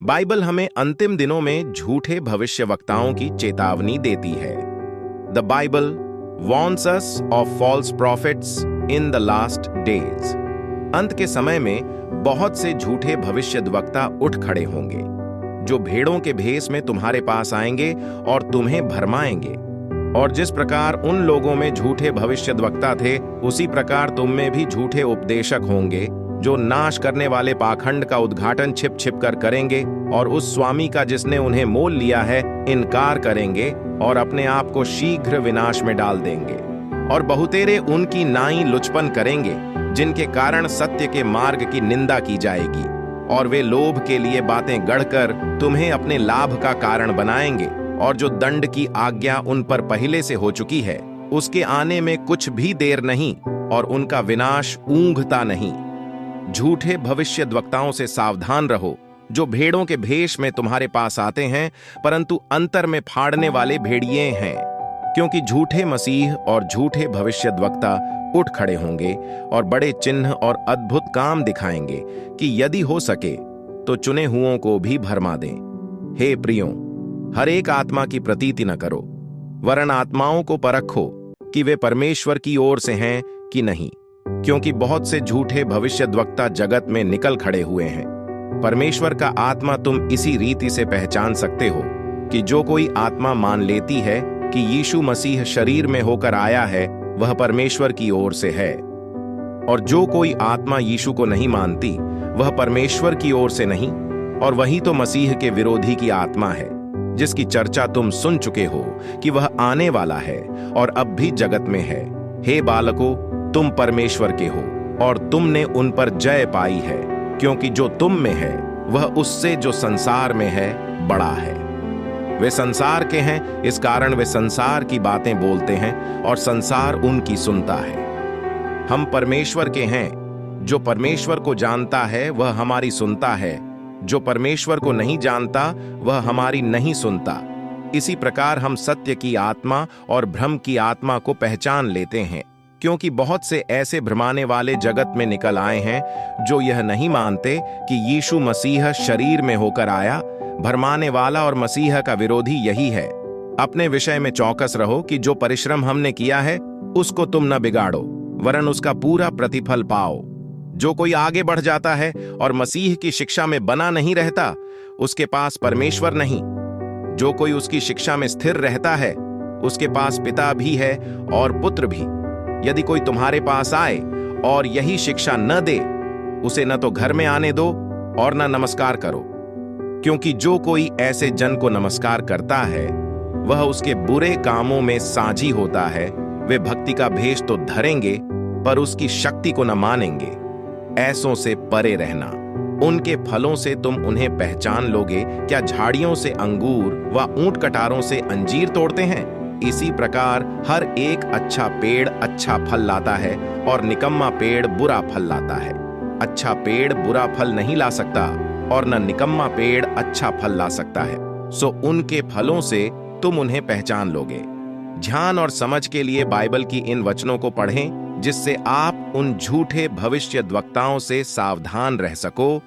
Bible हमें अंतिम दिनों में झूठे भविष्यवक्ताओं की चेतावनी देती है। The Bible warns us of false prophets in the last days. अंत के समय में बहुत से झूठे भविष्यद्वक्ता उठ खड़े होंगे, जो भेड़ों के भेष में तुम्हारे पास आएंगे और तुम्हें भरमाएंगे। और जिस प्रकार उन लोगों में झूठे भविष्यद्वक्ता थे, उसी प्रकार तुम में भी झूठे उपदेशक होंगे, जो नाश करने वाले पाखंड का उद्घाटन छिप छिप कर करेंगे और उस स्वामी का जिसने उन्हें मोल लिया है इनकार करेंगे और अपने आप को शीघ्र विनाश में डाल देंगे। और बहुतेरे उनकी नाई लुचपन करेंगे, जिनके कारण सत्य के मार्ग की निंदा की जाएगी। और वे लोभ के लिए बातें गढ़कर तुम्हें अपने लाभ का कारण बनाएंगे, और जो दंड की आज्ञा उन पर पहले से हो चुकी है, उसके आने में कुछ भी देर नहीं, और उनका विनाश ऊंघता नहीं। झूठे भविष्यद्वक्ताओं से सावधान रहो, जो भेड़ों के भेष में तुम्हारे पास आते हैं, परंतु अंतर में फाड़ने वाले भेड़िए हैं। क्योंकि झूठे मसीह और झूठे भविष्यद्वक्ता उठ खड़े होंगे और बड़े चिन्ह और अद्भुत काम दिखाएंगे, कि यदि हो सके तो चुने हुओं को भी भरमा दें। हे प्रियों, हर एक आत्मा की प्रतीति न करो, वरन आत्माओं को परखो कि वे परमेश्वर की ओर से हैं कि नहीं, क्योंकि बहुत से झूठे भविष्यद्वक्ता जगत में निकल खड़े हुए हैं। परमेश्वर का आत्मा तुम इसी रीति से पहचान सकते हो कि जो कोई आत्मा मान लेती है कि यीशु मसीह शरीर में होकर आया है, वह परमेश्वर की ओर से है। और जो कोई आत्मा यीशु को नहीं मानती, वह परमेश्वर की ओर से नहीं, और वही तो मसीह के विरोधी की आत्मा है, जिसकी चर्चा तुम सुन चुके हो कि वह आने वाला है और अब भी जगत में है। हे बालकों, तुम परमेश्वर के हो और तुमने उन पर जय पाई है, क्योंकि जो तुम में है वह उससे जो संसार में है बड़ा है। वे संसार के हैं, इस कारण वे संसार की बातें बोलते हैं और संसार उनकी सुनता है। हम परमेश्वर के हैं। जो परमेश्वर को जानता है वह हमारी सुनता है, जो परमेश्वर को नहीं जानता वह हमारी नहीं सुनता। इसी प्रकार हम सत्य की आत्मा और भ्रम की आत्मा को पहचान लेते हैं, क्योंकि बहुत से ऐसे भ्रमाने वाले जगत में निकल आए हैं, जो यह नहीं मानते कि यीशु मसीह शरीर में होकर आया। भरमाने वाला और मसीह का विरोधी यही है। अपने विषय में चौकस रहो कि जो परिश्रम हमने किया है उसको तुम न बिगाड़ो, वरन उसका पूरा प्रतिफल पाओ। जो कोई आगे बढ़ जाता है और मसीह की शिक्षा में बना नहीं रहता, उसके पास परमेश्वर नहीं। जो कोई उसकी शिक्षा में स्थिर रहता है, उसके पास पिता भी है और पुत्र भी। यदि कोई तुम्हारे पास आए और यही शिक्षा न दे, उसे न तो घर में आने दो और न नमस्कार करो, क्योंकि जो कोई ऐसे जन को नमस्कार करता है, वह उसके बुरे कामों में साझी होता है। वे भक्ति का भेष तो धरेंगे, पर उसकी शक्ति को न मानेंगे। ऐसों से परे रहना। उनके फलों से तुम उन्हें पहचान लोगे। क्या झाड़ियों से अंगूर व ऊंट कटारों से अंजीर तोड़ते हैं? इसी प्रकार हर एक अच्छा पेड़ अच्छा फल लाता है और निकम्मा पेड़ बुरा फल लाता है। अच्छा पेड़ बुरा फल नहीं ला सकता और न निकम्मा पेड़ अच्छा फल ला सकता है। सो उनके फलों से तुम उन्हें पहचान लोगे। ध्यान और समझ के लिए बाइबल की इन वचनों को पढ़ें, जिससे आप उन झूठे भविष्यद्वक्ताओं से सावधान रह सको